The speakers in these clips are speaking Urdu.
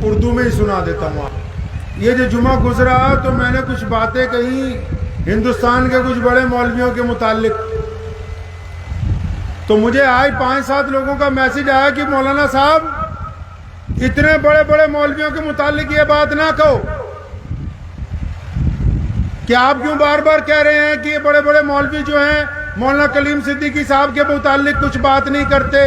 اردو میں ہی سنا دیتا ہوں آپ. یہ جو جمعہ گزرا تو میں نے کچھ باتیں کہیں ہندوستان کے کچھ بڑے مولویوں کے متعلق. تو مجھے آج 5-7 لوگوں کا میسج آیا کہ مولانا صاحب اتنے بڑے بڑے مولویوں کے متعلق یہ بات نہ کہو. کہ آپ کیوں بار بار کہہ رہے ہیں کہ یہ بڑے بڑے مولوی جو ہیں مولانا کلیم صدیقی صاحب کے متعلق کچھ بات نہیں کرتے.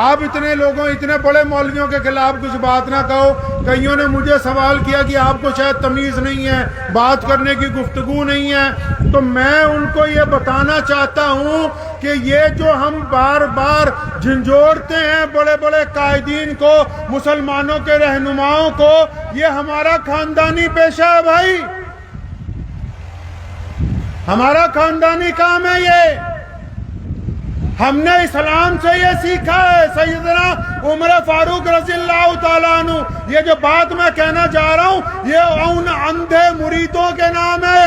آپ اتنے بڑے مولویوں کے خلاف کچھ بات نہ کہو. کئیوں نے مجھے سوال کیا کہ آپ کو شاید تمیز نہیں ہے, بات کرنے کی گفتگو نہیں ہے. تو میں ان کو یہ بتانا چاہتا ہوں کہ یہ جو ہم بار بار جھنجھوڑتے ہیں بڑے بڑے قائدین کو, مسلمانوں کے رہنماؤں کو, یہ ہمارا خاندانی پیشہ ہے بھائی, ہمارا خاندانی کام ہے. یہ ہم نے اسلام سے یہ سیکھا ہے. سیدنا عمر فاروق رضی اللہ تعالیٰ عنہ, یہ جو بات میں کہنا چاہ رہا ہوں یہ ان اندھے مریدوں کے نام ہے,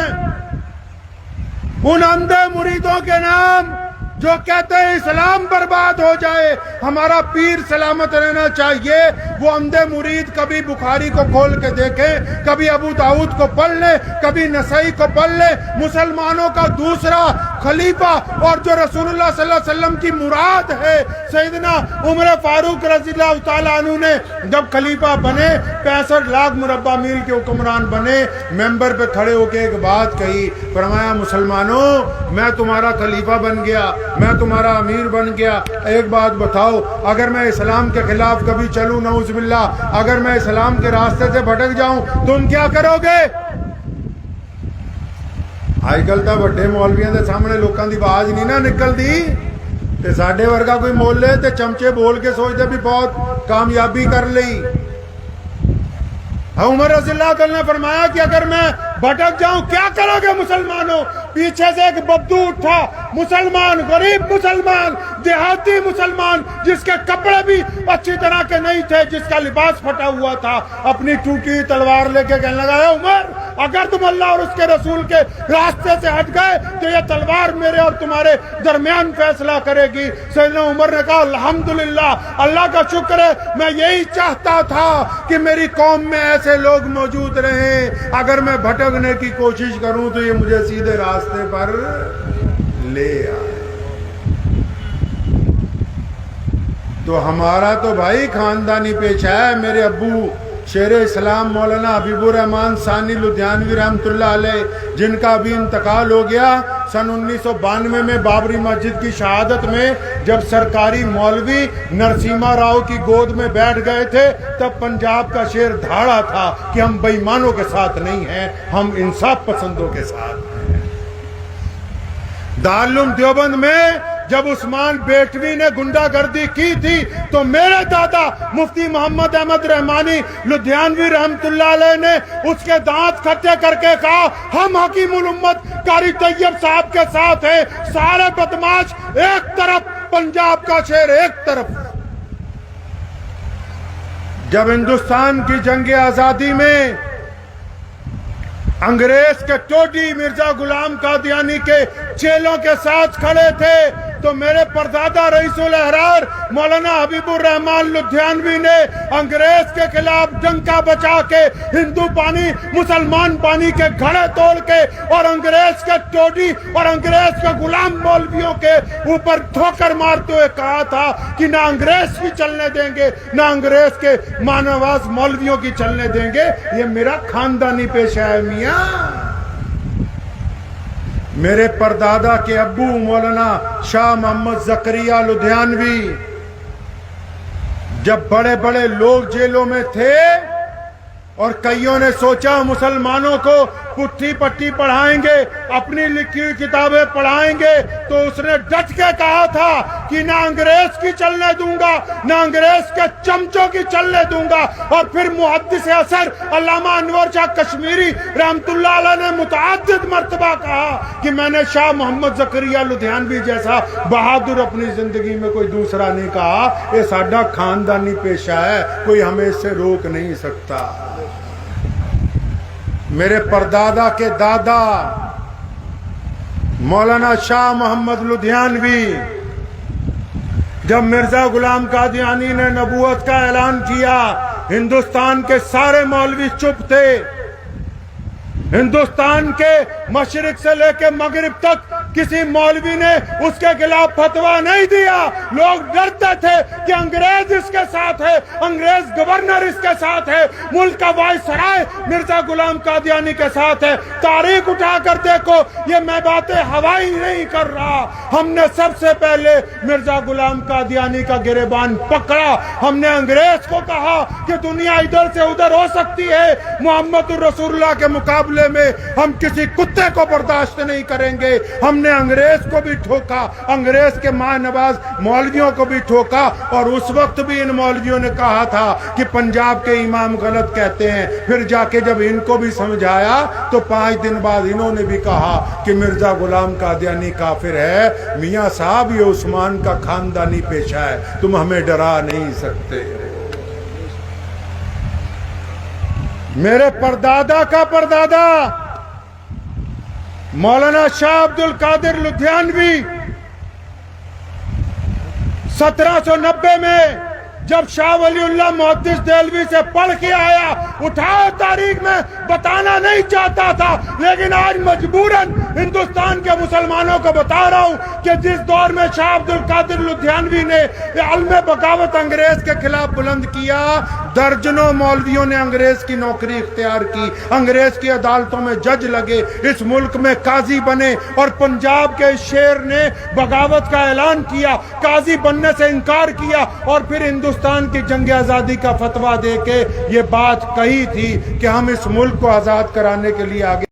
ان اندھے مریدوں کے نام جو کہتے ہیں اسلام برباد ہو جائے, ہمارا پیر سلامت رہنا چاہیے. وہ اندھے مرید کبھی بخاری کو کھول کے دیکھیں, کبھی ابو داؤد کو پڑھ لیں, کبھی نسائی کو پڑھ لیں. مسلمانوں کا دوسرا خلیفہ اور جو رسول اللہ صلی اللہ علیہ وسلم کی مراد ہے سیدنا عمر فاروق رضی اللہ تعالیٰ عنہ نے جب خلیفہ بنے, 65 لاکھ مربع میل کے حکمران بنے, ممبر پہ کھڑے ہو کے ایک بات کہی, فرمایا مسلمانوں میں تمہارا خلیفہ بن گیا, میں تمہارا امیر بن گیا. ایک بات بتاؤ, اگر میں اسلام کے خلاف کبھی چلوں نعوذ باللہ, اگر میں اسلام کے راستے سے بھٹک جاؤں تم کیا کرو گے؟ آج کل تو بڑے مولویاں دے سامنے لوکاں دی آواز نہیں نہ نکلدی, تے ساڈے ورگا کوئی مول لے تے چمچے بول کے سوچتے بھی بہت کامیابی کر لئی. عمر رضی اللہ عنہ نے فرمایا کہ اگر میں بھٹک جاؤں کیا کرو گے مسلمانوں؟ پیچھے سے ایک بدو اٹھا, مسلمان, غریب مسلمان, دیہاتی مسلمان, جس کے کپڑے بھی اچھی طرح کے نہیں تھے, جس کا لباس پھٹا ہوا تھا, اپنی ٹوٹی تلوار لے کے کہنے لگا, اے عمر اگر تم اللہ اور اس کے رسول کے راستے سے ہٹ گئے تو یہ تلوار میرے اور تمہارے درمیان فیصلہ کرے گی. سیدنا عمر نے کہا الحمدللہ, اللہ کا شکر ہے, میں یہی چاہتا تھا کہ میری قوم میں ایسے لوگ موجود رہیں, اگر میں بھٹکنے کی کوشش کروں تو یہ مجھے سیدھے راستے پر لے آئے. تو ہمارا تو بھائی خاندانی پیشہ ہے. میرے ابو شیر اسلام مولانا حبیب الرحمان ثانی لدھیانوی رحمۃ اللہ علیہ, جن کا بھی انتقال ہو گیا سن 1992 میں بابری مسجد کی شہادت میں, جب سرکاری مولوی نرسیما راؤ کی گود میں بیٹھ گئے تھے تب پنجاب کا شیر دھاڑا تھا کہ ہم بے ایمانوں کے ساتھ نہیں ہیں, ہم انصاف پسندوں کے ساتھ ہیں. دارالعلوم دیوبند میں جب عثمان بیٹوی نے گنڈا گردی کی تھی تو میرے دادا مفتی محمد احمد رحمانی لدھیانوی رحمت اللہ علیہ نے اس کے دانت کھٹے کر کے کہا, ہم حکیم الامت قاری طیب صاحب کے ساتھ ہیں, سارے بدماش ایک طرف, پنجاب کا شیر ایک طرف. جب ہندوستان کی جنگ آزادی میں انگریز کے ٹوڈی مرزا غلام قادیانی کے چیلوں کے ساتھ کھڑے تھے تو میرے پردادا رئیس الاحرار مولانا حبیب الرحمان لدھیانوی نے انگریز کے خلاف ڈنکا بچا کے ہندو پانی مسلمان پانی کے گھڑے توڑ کے اور انگریز کے ٹوڈی اور انگریز کے غلام مولویوں کے اوپر ٹھوکر مارتے ہوئے کہا تھا کہ نہ انگریز کی چلنے دیں گے نہ انگریز کے مانواز مولویوں کی چلنے دیں گے. یہ میرا خاندانی پیشہ ہے میاں. میرے پردادا کے ابو مولانا شاہ محمد زکریا لدھیانوی جب بڑے بڑے لوگ جیلوں میں تھے اور کئیوں نے سوچا مسلمانوں کو پٹھی پٹی پڑھائیں گے, اپنی لکھی ہوئی کتابیں پڑھائیں گے, تو اس نے ڈٹ کے کہا تھا کہ نہ انگریز کی چلنے دوں گا نہ انگریز کے چمچوں کی چلنے دوں گا. اور پھر محدث اثر علامہ انور شاہ کشمیری رحمت اللہ علیہ نے متعدد مرتبہ کہا کہ میں نے شاہ محمد زکریا لدھیانوی جیسا بہادر اپنی زندگی میں کوئی دوسرا نہیں کہا. یہ ساڈا خاندانی پیشہ ہے, کوئی ہمیں اس سے روک نہیں سکتا. میرے پردادا کے دادا مولانا شاہ محمد لدھیانوی جب مرزا غلام قادیانی نے نبوت کا اعلان کیا ہندوستان کے سارے مولوی چپ تھے. ہندوستان کے مشرق سے لے کے مغرب تک کسی مولوی نے اس کے خلاف فتویٰ نہیں دیا. لوگ ڈرتے تھے کہ انگریز اس کے ساتھ ہے, انگریز گورنر اس کے ساتھ ہے, ملک کا وائسرائے مرزا غلام قادیانی کے ساتھ ہے. تاریخ اٹھا کر دیکھو, یہ میں باتیں ہوائی نہیں کر رہا. ہم نے سب سے پہلے مرزا غلام قادیانی کا گریبان پکڑا. ہم نے انگریز کو کہا کہ دنیا ادھر سے ادھر ہو سکتی ہے, محمد رسول اللہ کے مقابلے میں ہم کسی کتے کو برداشت نہیں کریں گے. ہم نے انگریز کو بھی ٹھوکا, انگریز کے ماں نواز مولویوں کو بھی ٹھوکا, اور اس وقت بھی ان مولویوں نے کہا تھا کہ پنجاب کے امام غلط کہتے ہیں. پھر جا کے جب ان کو بھی سمجھایا تو 5 دن بعد انہوں نے بھی کہا کہ مرزا غلام قادیانی کافر ہے. میاں صاحب یہ عثمان کا خاندانی پیشہ ہے, تم ہمیں ڈرا نہیں سکتے. میرے پردادا کا پردادا مولانا شاہ عبد القادر لدھیانوی 1790 میں جب شاہ ولی اللہ محدث دہلوی سے پڑھ کے آیا, اٹھاؤ تاریخ میں بتانا نہیں چاہتا تھا, لیکن آج مجبوراً ہندوستان کے مسلمانوں کو بتا رہا ہوں کہ جس دور میں شاہ عبد القادر لدھیانوی نے علم بغاوت انگریز کے خلاف بلند کیا, درجنوں مولویوں نے انگریز کی نوکری اختیار کی, انگریز کی عدالتوں میں جج لگے, اس ملک میں قاضی بنے, اور پنجاب کے شیر نے بغاوت کا اعلان کیا, قاضی بننے سے انکار کیا, اور پھر ہندوستان کی جنگ آزادی کا فتویٰ دے کے یہ بات کہی تھی کہ ہم اس ملک کو آزاد کرانے کے لیے آگے